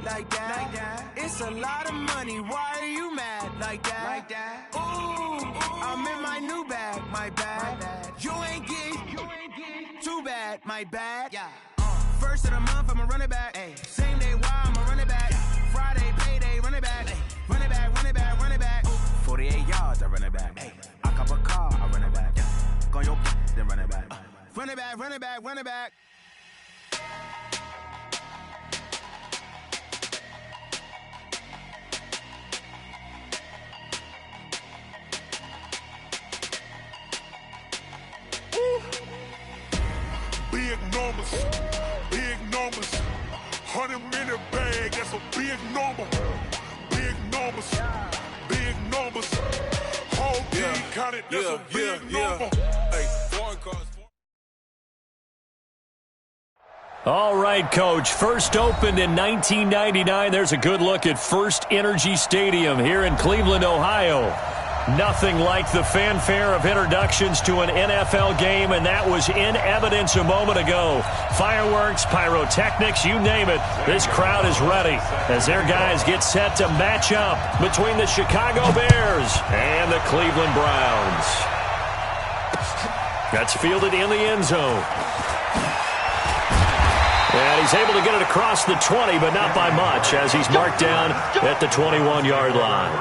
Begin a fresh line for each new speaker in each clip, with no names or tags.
like that. It's a lot of money, why are you mad like that? Ooh, I'm in my new bag, my bad. You ain't get too bad, my bad. First of the month, I'ma run it back. Same day, why I'ma run it back. Friday, payday, run it back. Run it back, run it back, run it back. 48 yards, I run it back. I cop a car, I run it back. Go on your then run it back. Run it back, run it back, run it back.
Big numbers, 100-minute bag, that's a big number. Big numbers, whole team counted, that's a big number. Hey, foreign cars.
All right, Coach. First opened in 1999. There's a good look at First Energy Stadium here in Cleveland, Ohio. Nothing like the fanfare of introductions to an NFL game, and that was in evidence a moment ago. Fireworks, pyrotechnics, you name it. This crowd is ready as their guys get set to match up between the Chicago Bears and the Cleveland Browns. That's fielded in the end zone. And he's able to get it across the 20, but not by much, as he's marked down at the 21-yard line.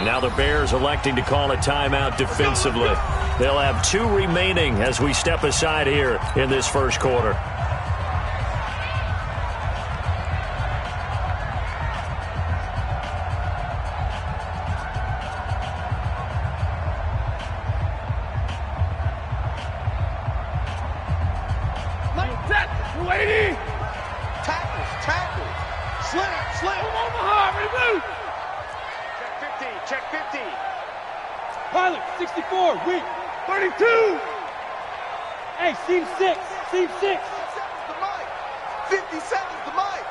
Now the Bears electing to call a timeout defensively. They'll have 2 remaining as we step aside here in this first quarter.
Check 50. Pilot, 64, weak, 32. Hey, seam 6, seam 6. 57's the mic. 57's the mic.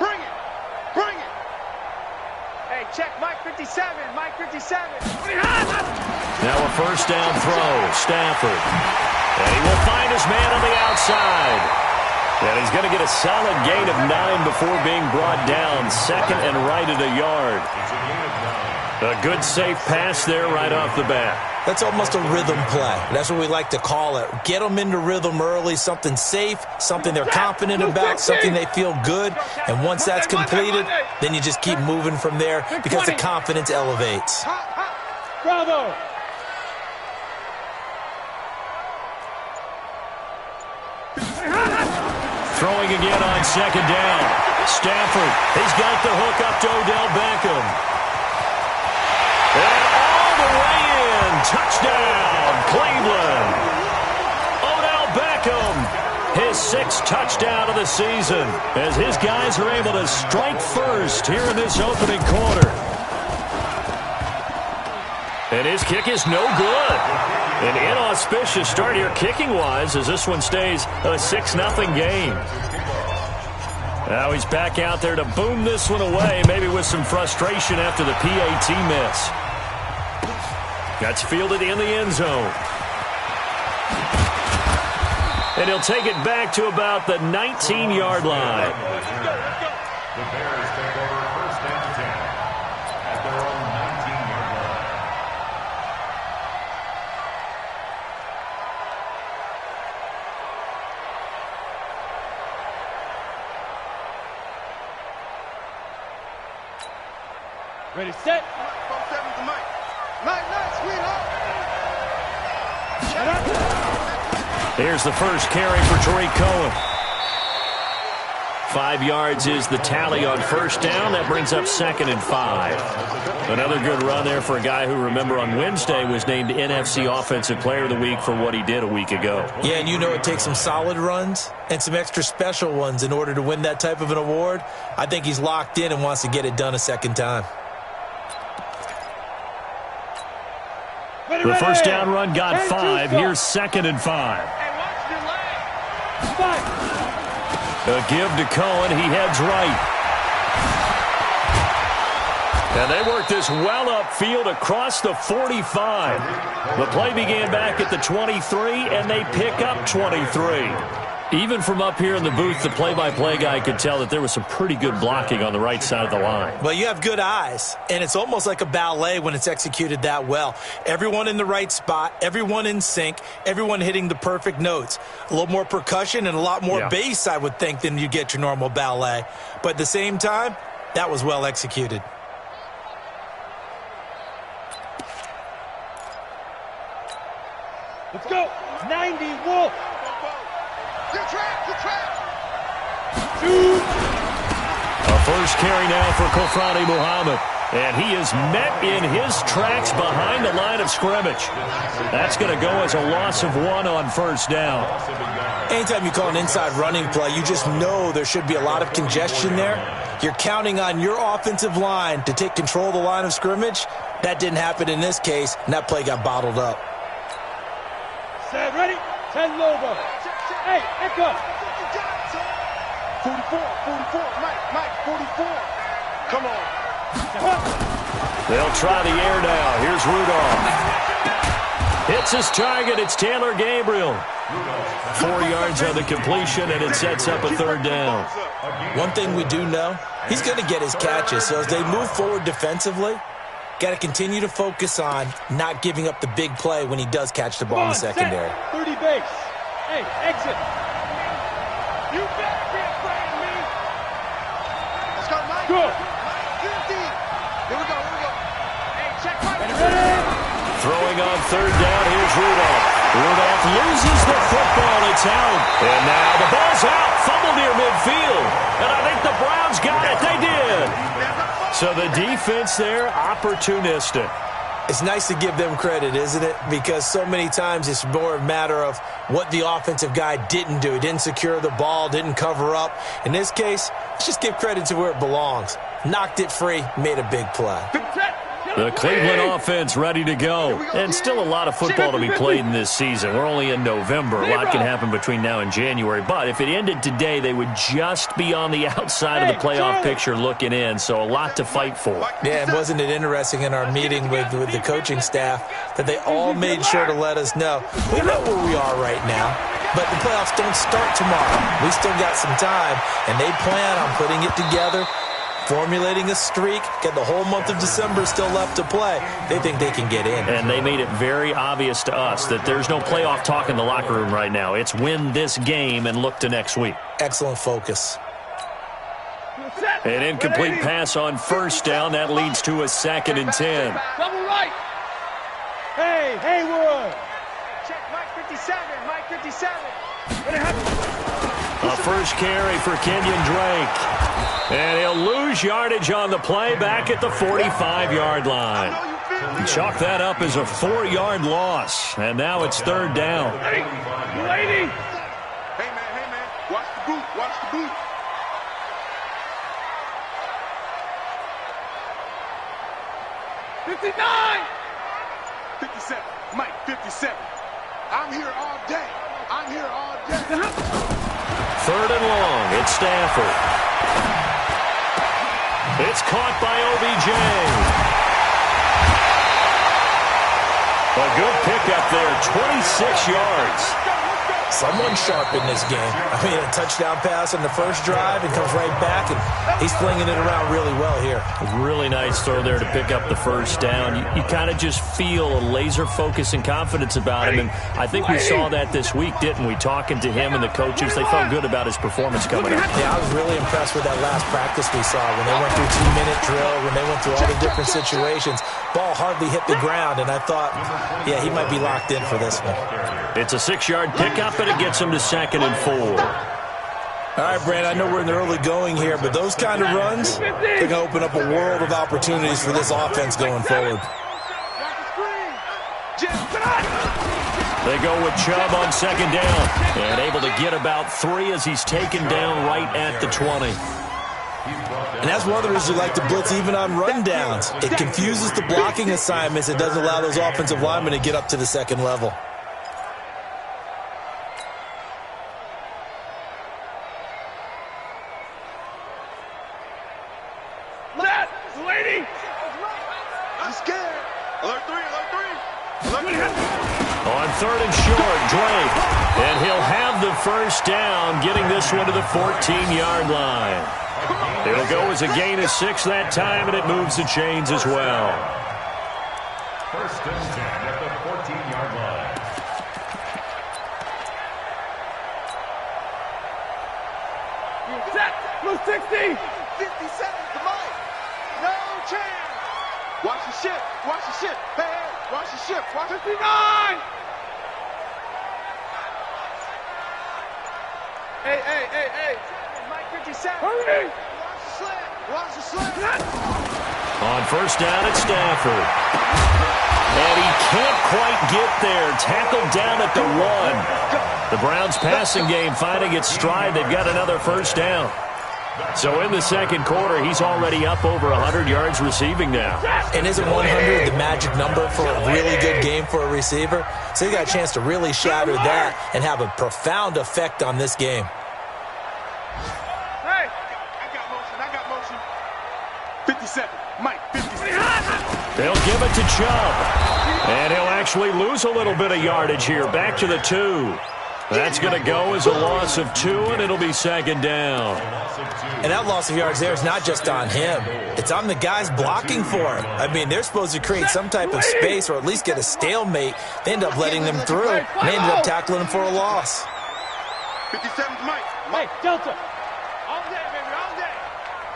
Bring it. Hey, check Mike 57, Mike 57.
Now a first down throw, Stafford. And he will find his man on the outside. And he's going to get a solid gain of 9 before being brought down. Second and right at a yard. A good, safe pass there right off the bat.
That's almost a rhythm play. That's what we like to call it. Get them into rhythm early, something safe, something they're confident about, something they feel good. And once that's completed, then you just keep moving from there because the confidence elevates.
Bravo!
Throwing again on second down. Stafford, he's got the hook up to Odell Beckham. And all the way in. Touchdown, Cleveland. Odell Beckham, his 6th touchdown of the season, as his guys are able to strike first here in this opening quarter. And his kick is no good. An inauspicious start here kicking-wise as this one stays a 6-0 game. Now he's back out there to boom this one away, maybe with some frustration after the PAT miss. That's fielded in the end zone. And he'll take it back to about the 19-yard line.
The Bears take over first and 10 at their own 19-yard line.
Ready, set.
Here's the first carry for Tariq Cohen. 5 yards is the tally on first down. That brings up 2nd and 5. Another good run there for a guy who, remember, on Wednesday was named NFC Offensive Player of the Week for what he did a week ago.
Yeah, and you know it takes some solid runs and some extra special ones in order to win that type of an award. I think he's locked in and wants to get it done a second time.
The first down run got 5. Here's 2nd and 5. A give to Cohen. He heads right. And they work this well upfield across the 45. The play began back at the 23, and they pick up 23. Even from up here in the booth, the play-by-play guy could tell that there was some pretty good blocking on the right side of the line.
Well, you have good eyes, and it's almost like a ballet when it's executed that well. Everyone in the right spot, everyone in sync, everyone hitting the perfect notes. A little more percussion and a lot more bass, I would think, than you get your normal ballet. But at the same time, that was well executed.
Let's go. 90, Wolf.
Good trap, good trap.
A first carry now for Kofrani Muhammad. And he is met in his tracks behind the line of scrimmage. That's going to go as a loss of 1 on first down.
Anytime you call an inside running play, you just know there should be a lot of congestion there. You're counting on your offensive line to take control of the line of scrimmage. That didn't happen in this case, and that play got bottled up.
Set, ready? 10 Lobo. Hey, Echo.
44, Mike, 44. Come on.
They'll try the air now. Here's Rudolph. Hits his target. It's Taylor Gabriel. 4 yards on the completion, and it sets up a 3rd down.
One thing we do know, he's going to get his catches. So as they move forward defensively, got to continue to focus on not giving up the big play when he does catch the ball in the secondary.
30 base. Hey, exit.
You better be afraid of me. Let's go, Mike.
Good.
Here we go. Hey, check Mike.
Ready?
Throwing on 3rd down, here's Rudolph. Rudolph loses the football. It's out. And now the ball's out. Fumble near midfield. And I think the Browns got it. They did. So the defense there, opportunistic.
It's nice to give them credit, isn't it? Because so many times it's more a matter of what the offensive guy didn't do. He didn't secure the ball, didn't cover up. In this case, let's just give credit to where it belongs. Knocked it free, made a big play.
The Cleveland offense ready to go. And still a lot of football to be played in this season. We're only in November. A lot can happen between now and January. But if it ended today, they would just be on the outside of the playoff picture looking in. So a lot to fight for.
Yeah, and wasn't it interesting in our meeting with the coaching staff that they all made sure to let us know, we know where we are right now, but the playoffs don't start tomorrow. We still got some time, and they plan on putting it together, formulating a streak, got the whole month of December still left to play. They think they can get in.
And they made it very obvious to us that there's no playoff talk in the locker room right now. It's win this game and look to next week.
Excellent focus.
An incomplete pass on first down. That leads to a 2nd and 10.
Double right. Hey, Haywood.
Check Mike 57, Mike 57.
A first carry for Kenyon Drake. And he'll lose yardage on the play back at the 45-yard line. Chalk that up as a 4-yard loss. And now it's 3rd down.
Hey, man. Watch the boot.
59.
57, Mike 57. I'm here all day.
3rd and long. It's Stafford. It's caught by OBJ. A good pickup there, 26 yards.
Someone sharp in this game. I mean, a touchdown pass on the first drive and comes right back, and he's flinging it around really well here.
Really nice throw there to pick up the first down. You kind of just feel a laser focus and confidence about him, and I think we saw that this week, didn't we? Talking to him and the coaches, they felt good about his performance coming up.
Yeah, I was really impressed with that last practice we saw when they went through 2-minute drill, when they went through all the different situations. Ball hardly hit the ground, and I thought, yeah, he might be locked in for this one.
It's a 6-yard pickup, and it gets him to 2nd and 4.
All right, Brand, I know we're in the early going here, but those kind of runs, they're going to open up a world of opportunities for this offense going forward.
They go with Chubb on second down and able to get about 3 as he's taken down right at the 20.
And that's one of the reasons we like to blitz even on rundowns. It confuses the blocking assignments. It doesn't allow those offensive linemen to get up to the second level.
Lady! I'm scared. Alert 3, alert 3. Alert 3.
On third and short, Drake. And he'll have the first down, getting this one to the 14-yard line. It'll go as a gain of 6 that time, and it moves the chains as well.
First and 10 at the 14-yard line.
Set. Blue 60. 57's the mic. No chance. Watch the ship. Watch the ship. Hey, hey. Watch the ship. Watch 59. Hey, hey, hey, hey. Mike 57. Hurry. Watch the slant. Watch the slant.
On first down, it's Stafford. And he can't quite get there. Tackled down at the 1. The Browns passing game finding its stride. They've got another first down. So in the second quarter, he's already up over 100 yards receiving now.
And isn't 100 the magic number for a really good game for a receiver? So he got a chance to really shatter that and have a profound effect on this game.
Hey, I got motion. 57. Mike, 57.
They'll give it to Chubb. And he'll actually lose a little bit of yardage here. Back to the 2. That's going to go as a loss of 2, and it'll be second down.
And that loss of yards there is not just on him. It's on the guys blocking for him. I mean, they're supposed to create some type of space or at least get a stalemate. They end up letting them through, and they ended up tackling him for a loss.
57's Mike.
Hey, Delta.
All day, baby, all day.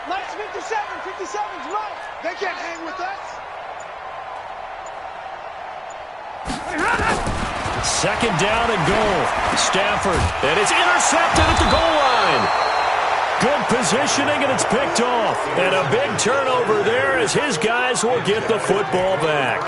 Mike's 57. 57's Mike. They can't hang with us.
Second down and goal. Stafford, and it's intercepted at the goal line. Good positioning, and it's picked off. And a big turnover there as his guys will get the football back.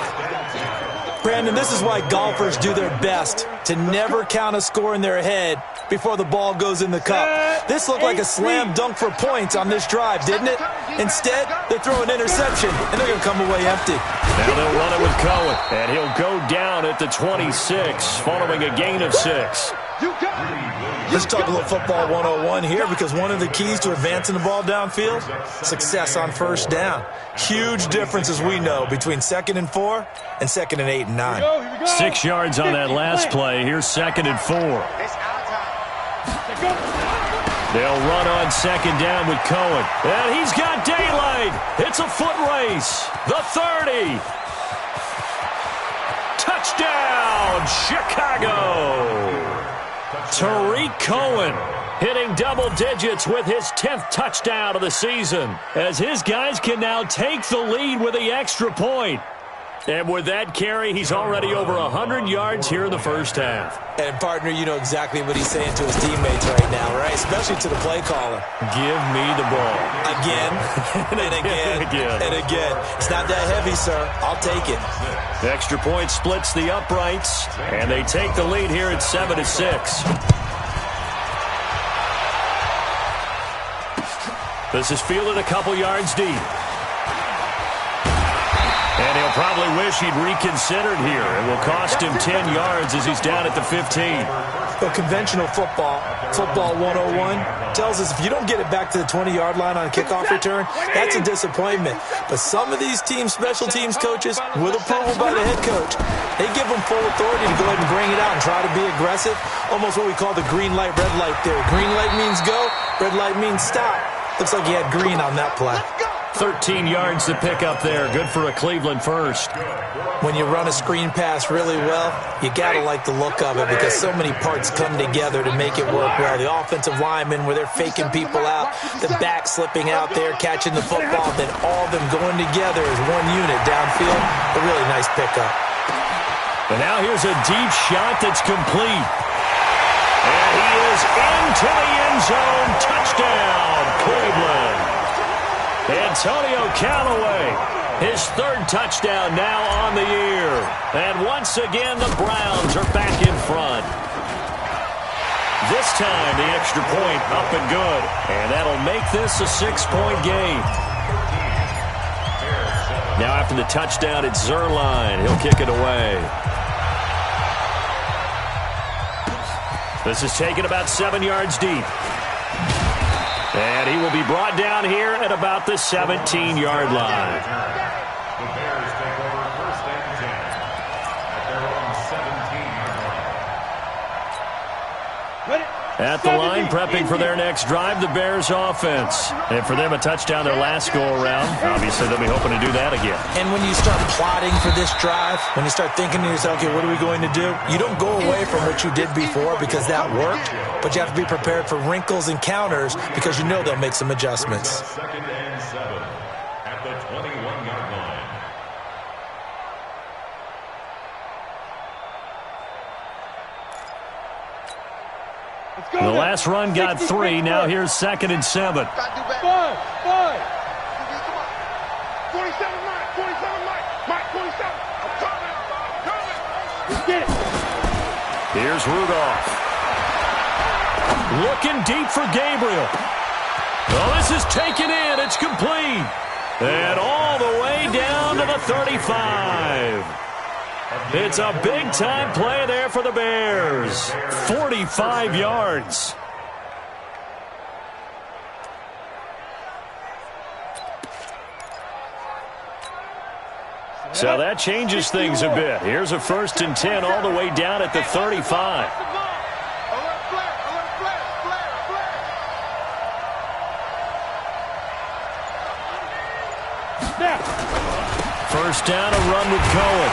Brandon, this is why golfers do their best to never count a score in their head before the ball goes in the cup. This looked like a slam dunk for points on this drive, didn't it? Instead, they throw an interception, and they're going to come away empty.
Now they'll run it with Cohen, and he'll go down at the 26, following a gain of 6.
Let's talk a little football 101 here, because one of the keys to advancing the ball downfield, success on first down. Huge difference, as we know, between 2nd and 4 and 2nd and 8 and 9.
6 yards on that last play. Here's 2nd and 4. They'll run on second down with Cohen. And he's got daylight. It's a foot race. The 30. Touchdown, Chicago. Tariq Cohen hitting double digits with his 10th touchdown of the season, as his guys can now take the lead with the extra point. And with that carry, he's already over 100 yards here in the first half.
And, partner, you know exactly what he's saying to his teammates right now, right? Especially to the play caller.
Give me the ball.
Again, and again, and again. It's not that heavy, sir. I'll take it.
The extra point splits the uprights, and they take the lead here at 7-6. This is fielded a couple yards deep. And he'll probably wish he'd reconsidered here. It will cost him 10 yards as he's down at the 15.
But conventional football 101, tells us if you don't get it back to the 20-yard line on a kickoff return, that's a disappointment. But some of these teams, special teams coaches, with approval by the head coach, they give them full authority to go ahead and bring it out and try to be aggressive. Almost what we call the green light, red light theory. Green light means go, red light means stop. Looks like he had green on that play.
13 yards to pick up there. Good for a Cleveland first.
When you run a screen pass really well, you got to like the look of it because so many parts come together to make it work well. The offensive linemen, where they're faking people out, the back slipping out there, catching the football, then all of them going together as one unit downfield. A really nice pickup.
And now here's a deep shot that's complete. And he is into the end zone. Touchdown, Cleveland. Antonio Callaway, his third touchdown now on the year. And once again, the Browns are back in front. This time, the extra point up and good. And that'll make this a 6-point game. Now after the touchdown, it's Zuerlein. He'll kick it away. This is taken about 7 yards deep. And he will be brought down here at about the 17-yard line.
The Bears take over first and 10 at their own 17-yard line.
Ready?
At the line, prepping for their next drive, the Bears offense. And for them, a touchdown their last go-around. Obviously, they'll be hoping to do that again.
And when you start plotting for this drive, when you start thinking to yourself, okay, what are we going to do? You don't go away from what you did before because that worked, but you have to be prepared for wrinkles and counters because you know they'll make some adjustments.
Second and 7 at the 21-yard line.
The last run got 3. Now here's 2nd and 7.
5.
27 Mike. 27 Mike. Mike 27. I'm coming.
Let's get it.
Here's Rudolph. Looking deep for Gabriel. Oh, this is taken in. It's complete. And all the way down to the 35. It's a big-time play there for the Bears. 45 yards. So that changes things a bit. Here's a 1st and 10 all the way down at the 35. First down, a run with Cohen.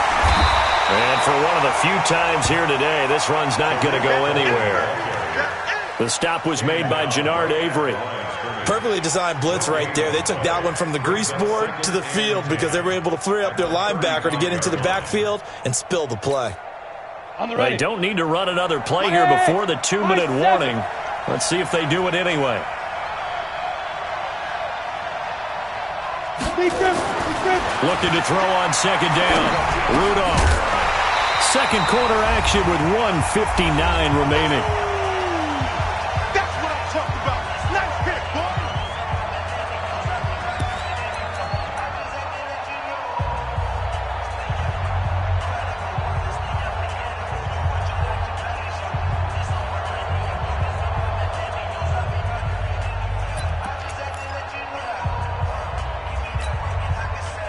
And for one of the few times here today, this run's not going to go anywhere. The stop was made by Jannard Avery.
Perfectly designed blitz right there. They took that one from the grease board to the field because they were able to free up their linebacker to get into the backfield and spill the play.
They don't need to run another play here before the 2-minute warning. Let's see if they do it anyway. Looking to throw on 2nd down. Rudolph. Second quarter action with 1:59 remaining.
That's what I'm talking about. Nice pick, boy.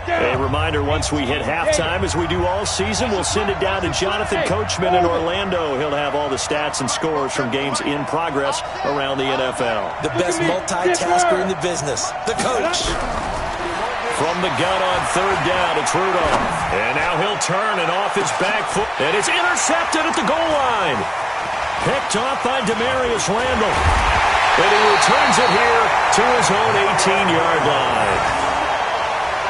A reminder, once we hit halftime, as we do all season, we'll send it down to Jonathan Coachman in Orlando. He'll have all the stats and scores from games in progress around the NFL.
The best multitasker in the business, the coach.
From the gun on 3rd down, it's Rudolph. And now he'll turn and off his back foot. And it's intercepted at the goal line. Picked off by Demarius Randall. And he returns it here to his own 18-yard line.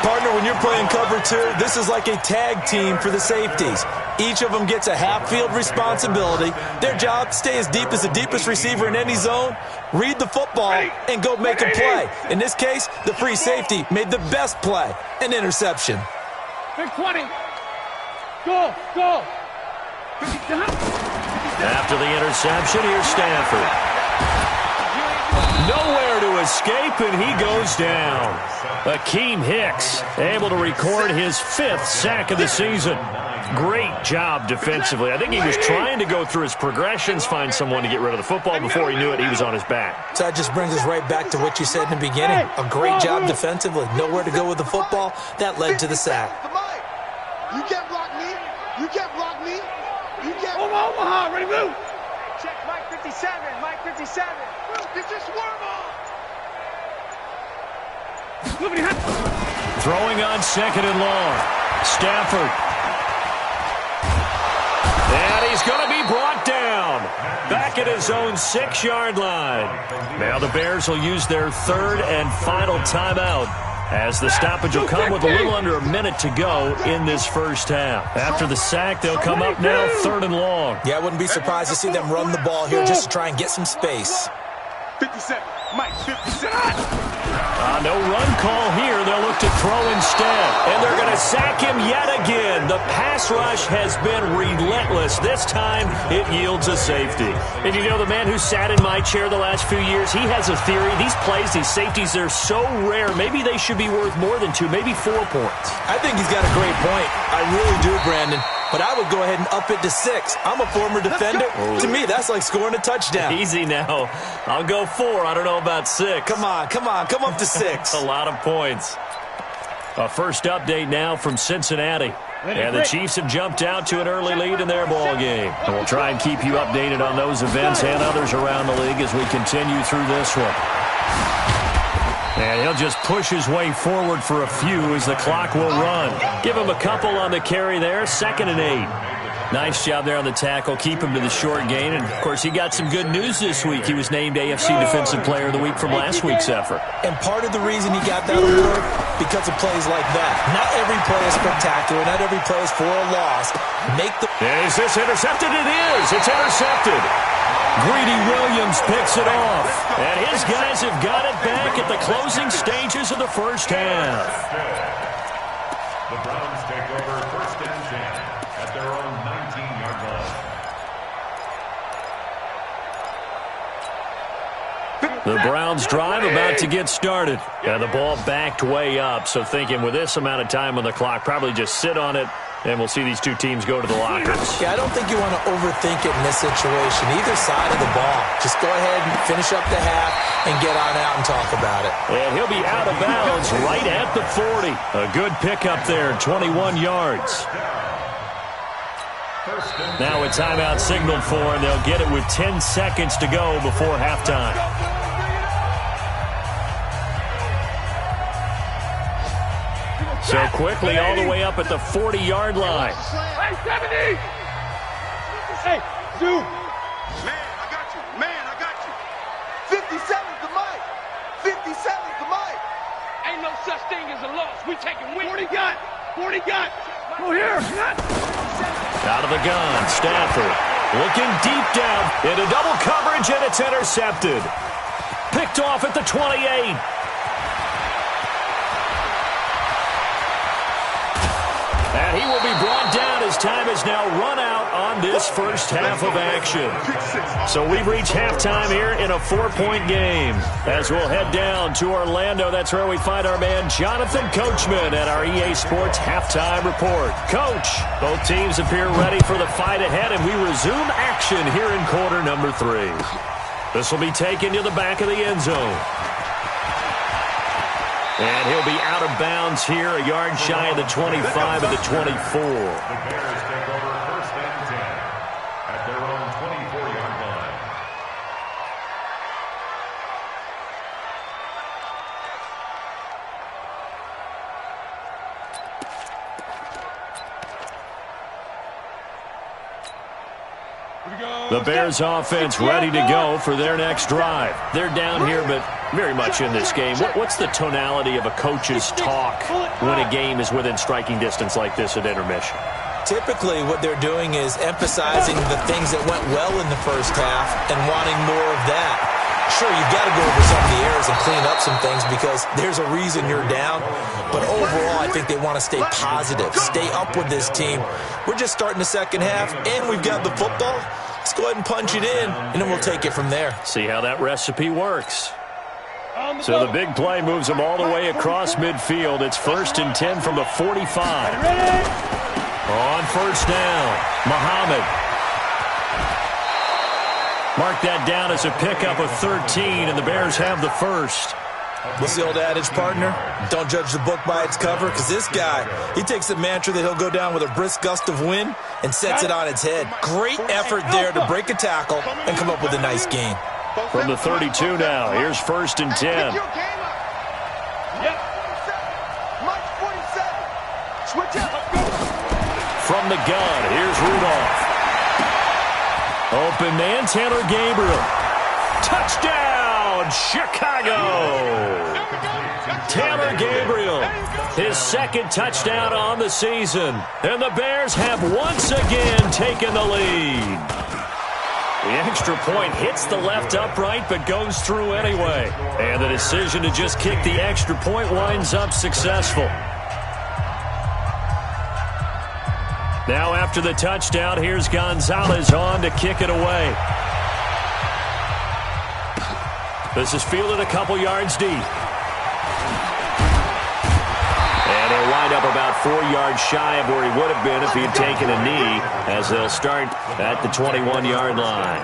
Partner, when you're playing cover 2, this is like a tag team for the safeties. Each of them gets a half-field responsibility. Their job, stay as deep as the deepest receiver in any zone, read the football, and go make a play. In this case, the free safety made the best play, an interception.
Big 20. Go.
After the interception, here's Stanford. Nowhere to escape, and he goes down. Akeem Hicks able to record his 5th sack of the season. Great job defensively. I think he was trying to go through his progressions, find someone to get rid of the football. Before he knew it, he was on his back.
So that just brings us right back to what you said in the beginning. A great job defensively. Nowhere to go with the football. That led to the sack.
You can't block me. You can't block me. You can't.
Omaha, ready, move.
Check Mike 57. Mike 57. It's just warm up.
Throwing on 2nd and long. Stafford. And he's going to be brought down. Back at his own 6-yard line. Now the Bears will use their 3rd and final timeout as the stoppage will come with a little under a minute to go in this first half. After the sack, they'll come up now 3rd and long.
Yeah, I wouldn't be surprised to see them run the ball here just to try and get some space.
57. Mike, 57.
No run call here. They'll look to throw instead. And they're going to sack him yet again. The pass rush has been relentless. This time, it yields a safety. And you know, the man who sat in my chair the last few years, he has a theory. These plays, these safeties, they're so rare. Maybe they should be worth more than 2, maybe 4 points.
I think he's got a great point. I really do, Brandon. But I would go ahead and up it to 6. I'm a former defender. To me, that's like scoring a touchdown.
Easy now. I'll go 4. I don't know about 6.
Come on. Come up to 6.
A lot of points. A first update now from Cincinnati. And the Chiefs have jumped out to an early lead in their ball game. And we'll try and keep you updated on those events and others around the league as we continue through this one. And he'll just push his way forward for a few as the clock will run. Give him a couple on the carry there. 2nd and 8. Nice job there on the tackle. Keep him to the short gain. And, of course, he got some good news this week. He was named AFC Defensive Player of the Week from last week's effort.
And part of the reason he got that award, because of plays like that. Not every play is spectacular. Not every play is for a loss.
Is this intercepted? It is. It's intercepted. Greedy Williams picks it off. And his guys have got it back at the closing stages of the first half.
The Browns take over 1st and 10 at their own 19-yard line.
The Browns drive about to get started. And the ball backed way up. So thinking with this amount of time on the clock, probably just sit on it. And we'll see these two teams go to the lockers.
Yeah, I don't think you want to overthink it in this situation. Either side of the ball. Just go ahead and finish up the half and get on out and talk about it.
And he'll be out of bounds right at the 40. A good pickup there, 21 yards. Now a timeout signaled for, and they'll get it with 10 seconds to go before halftime. So quickly all the way up at the 40-yard line.
Hey, 70! Hey, Zoo!
Man, I got you. Man, I got you. 57's the mic. 57's the mic.
Ain't no such thing as a loss. We taking win. 40 got. 40 got. Go here.
Out of the gun, Stafford looking deep down into double coverage, and it's intercepted. Picked off at the 28. And he will be brought down as time has now run out on this first half of action. So we've reached halftime here in a 4-point game. As we'll head down to Orlando, that's where we find our man Jonathan Coachman at our EA Sports Halftime Report. Coach, both teams appear ready for the fight ahead, and we resume action here in quarter number 3. This will be taken to the back of the end zone. And he'll be out of bounds here, a yard shy of the 25 of the 24.
The Bears take over 1st and 10 at their own 24-yard line.
The Bears offense ready to go for their next drive. They're down here, but very much in this game. What's the tonality of a coach's talk when a game is within striking distance like this at intermission?
Typically, what they're doing is emphasizing the things that went well in the first half and wanting more of that. Sure, you've got to go over some of the errors and clean up some things because there's a reason you're down. But overall, I think they want to stay positive, stay up with this team. We're just starting the second half, and we've got the football. Let's go ahead and punch it in, and then we'll take it from there.
See how that recipe works. So the big play moves them all the way across midfield. It's 1st and 10 from the 45. On first down, Muhammad. Mark that down as a pickup of 13, and the Bears have the first.
What's the old adage, partner? Don't judge the book by its cover, because this guy, he takes the mantra that he'll go down with a brisk gust of wind and sets it on its head. Great effort there to break a tackle and come up with a nice gain.
From the 32 now, here's 1st and 10. From the gun, here's Rudolph. Open man, Taylor Gabriel. Touchdown, Chicago! Taylor Gabriel, his second touchdown on the season. And the Bears have once again taken the lead. The extra point hits the left upright but goes through anyway. And the decision to just kick the extra point winds up successful. Now after the touchdown, here's Gonzalez on to kick it away. This is fielded a couple yards deep. And he'll wind up about 4 yards shy of where he would have been if he had taken a knee, as they'll start at the 21-yard line.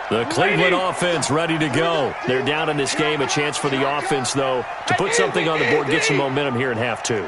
The Cleveland offense ready to go. They're down in this game. A chance for the offense, though, to put something on the board, get some momentum here in half two.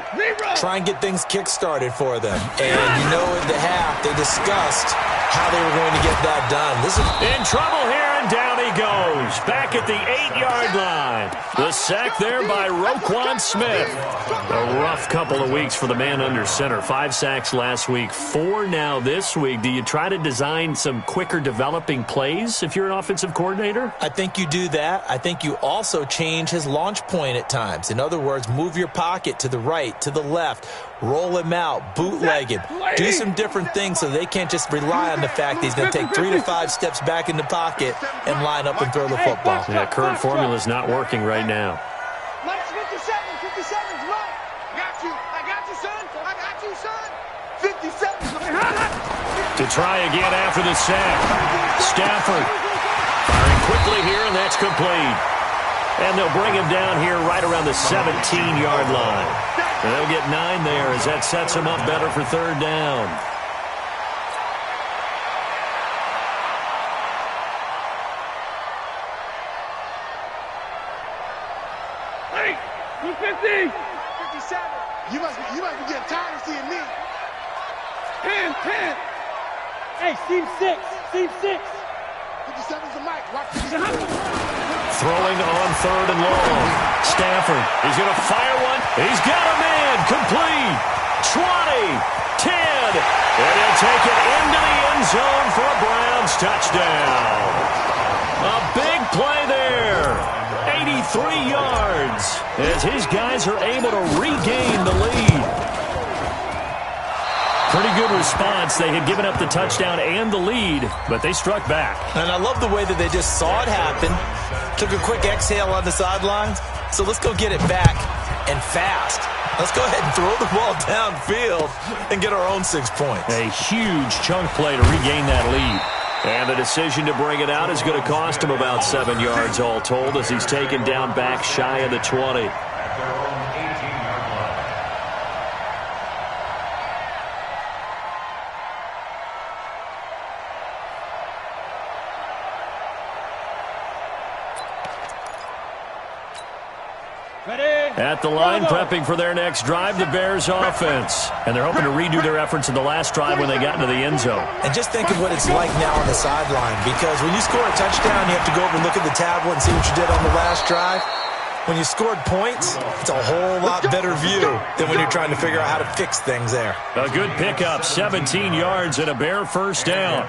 Try and get things kick-started for them. And you know in the half they discussed how they were going to get that done. This is
in trouble here, and down he goes. Back at the 8-yard line. The sack there by Roquan Smith. A rough couple of weeks for the man under center. 5 sacks last week, 4 now this week. Do you try to design some quicker developing plays if you're an offensive coordinator?
I think you do that. I think you also change his launch point at times. In other words, move your pocket to the right, to the left, roll him out, bootleg him. Do some different things so they can't just rely on the fact that he's going to take 3 to 5 steps back in the pocket and line up and throw the football.
Yeah, current formula is not working right now.
Mike's 57's Mike. I got you, son. I got you, son. 57's
To try again after the sack. Stafford firing quickly here, and that's complete. And they'll bring him down here right around the 17-yard line. And they'll get 9 there as that sets him up better for third down.
Hey, 250.
57. You must be getting tired of seeing me.
10. Hey, seam 6.
57's the mic. Watch this.
Throwing on third and long. Stafford, he's going to fire one. He's got him in. Complete. 20, 10. And he'll take it into the end zone for a Browns touchdown. A big play there. 83 yards as his guys are able to regain the lead. Pretty good response. They had given up the touchdown and the lead, but they struck back.
And I love the way that they just saw it happen, took a quick exhale on the sidelines. So let's go get it back and fast. Let's go ahead and throw the ball downfield and get our own 6 points.
A huge chunk play to regain that lead. And the decision to bring it out is going to cost him about 7 yards all told as he's taken down back shy of the 20. At the line, prepping for their next drive, the Bears offense. And they're hoping to redo their efforts in the last drive when they got into the end zone.
And just think of what it's like now on the sideline, because when you score a touchdown, you have to go over and look at the tablet and see what you did on the last drive. When you scored points, it's a whole lot better view than when you're trying to figure out how to fix things there.
A good pickup, 17 yards and a Bear first down.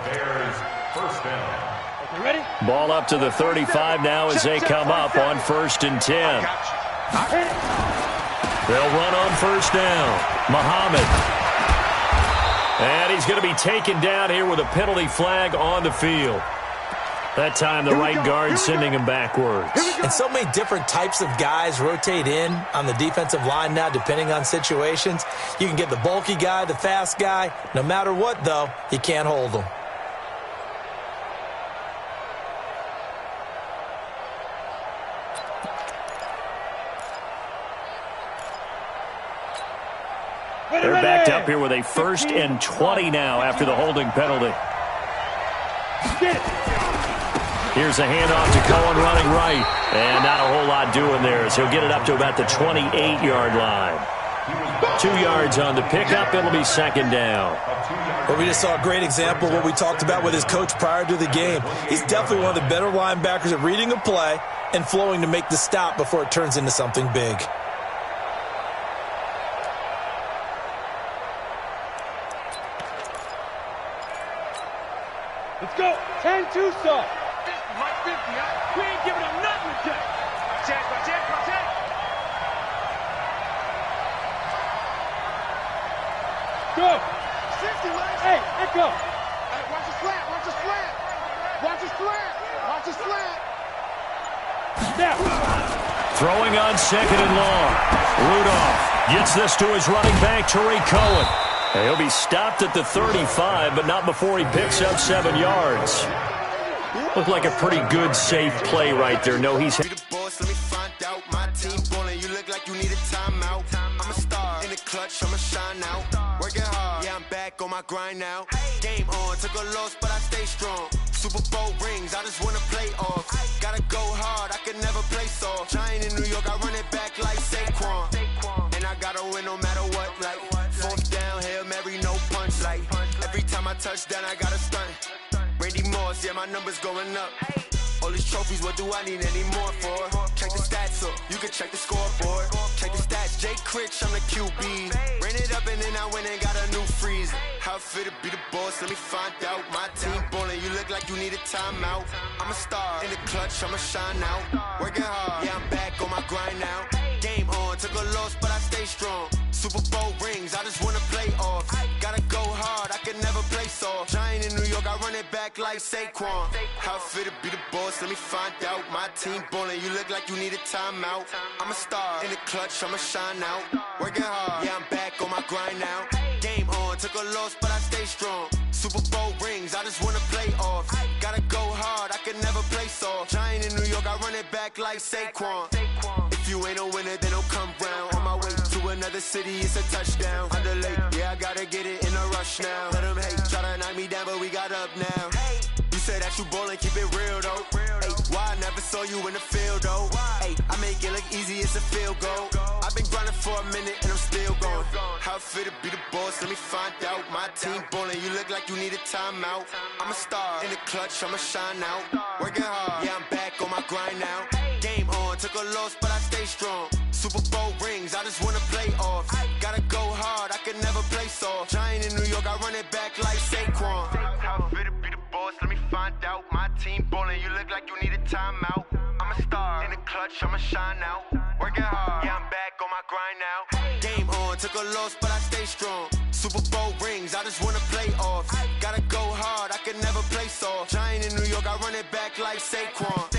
Ready?
Ball up to the 35 now as they come up on 1st and 10. They'll run on first down. Muhammad. And he's going to be taken down here with a penalty flag on the field. That time the right guard sending him backwards.
And so many different types of guys rotate in on the defensive line now depending on situations. You can get the bulky guy, the fast guy. No matter what, though, you can't hold them.
They're backed up here with a 1st and 20 now after the holding penalty. Here's a handoff to Cohen running right. And not a whole lot doing there as he'll get it up to about the 28-yard line. 2 yards on the pickup. It'll be 2nd down.
Well, we just saw a great example of what we talked about with his coach prior to the game. He's definitely one of the better linebackers at reading a play and flowing to make the stop before it turns into something big.
Let's go. 10 Tucson.
Mike 50, huh? We ain't giving him nothing today. Chance, my chance, my chance.
Go.
60, Lex.
Hey, let go.
Hey, watch the slant, watch the slant. Watch the slant, watch the slant.
Snap.
Throwing on second and long. Rudolph gets this to his running back, Tariq Cohen. He'll be stopped at the 35, but not before he picks up 7 yards. Looked like a pretty good, safe play right there. No, he's...
Be the boss, let me find out. My team ballin', you look like you need a timeout. I'm a star in the clutch, I'ma shine out. Working hard, yeah, I'm back on my grind now. Game on, took a loss, but I stay strong. Super Bowl rings, I just wanna play off. Gotta go hard, I can never play soft. Giant in New York, I run it back like Saquon. And I gotta win no matter what, like fourth down, Hail Mary, no punch. Like every time I touch down, I gotta stunt. Randy Moss, yeah, my numbers going up. All these trophies, what do I need any more for? Check the stats up, you can check the scoreboard. Check the stats, Jay Critch, I'm the QB. Ran it up and then I went and got a new freeze. How it feel to be the boss, let me find out. My team ballin', you look like you need a timeout. I'm a star in the clutch, I'ma shine out. Working hard, yeah, I'm back on my grind now. Game on, took a loss, but I stay strong. Super Bowl rings, I just wanna play off. Gotta go hard, I can never play soft. Giant in New York, I run it back like Saquon. How it feel to be the boss, let me find out. My team ballin', you look like you need a timeout. I'm a star in the clutch, I'ma shine out. Working hard, yeah, I'm back on my grind now. Game on, took a loss, but I stay strong. Super Bowl rings, I just wanna play off. Gotta go hard, I can never play soft. Giant in New York, I run it back like Saquon. If you ain't a winner, then don't come round. On my way to another city, it's a touchdown. Underlay, yeah, I gotta get it in a rush now. Let them hate, try to knock me down, but we got up now. You said that you ballin', keep it real though. Hey, why I never saw you in the field though? Hey, I make it look easy, it's a field goal. I've been grinding for a minute and I'm still going. How it feel to be the boss, let me find out. My team ballin', you look like you need a timeout. I'm a star in the clutch, I'ma shine out. Working hard, yeah, I'm back on my grind now. Game on, took a loss, but I stay strong. Super Bowl rings, I just wanna play off. Gotta go hard, I can never play soft. Giant in New York, I run it back like Saquon. How it feel to be the boss, let me find out. My team ballin', you look like you need a timeout. I'm a star in the clutch, I'ma shine out. Working hard, yeah, I'm back on my grind now. Game on, took a loss, but I stay strong. Super Bowl rings, I just wanna play off. Gotta go hard, I can never play soft. Giant in New York, I run it back like Saquon.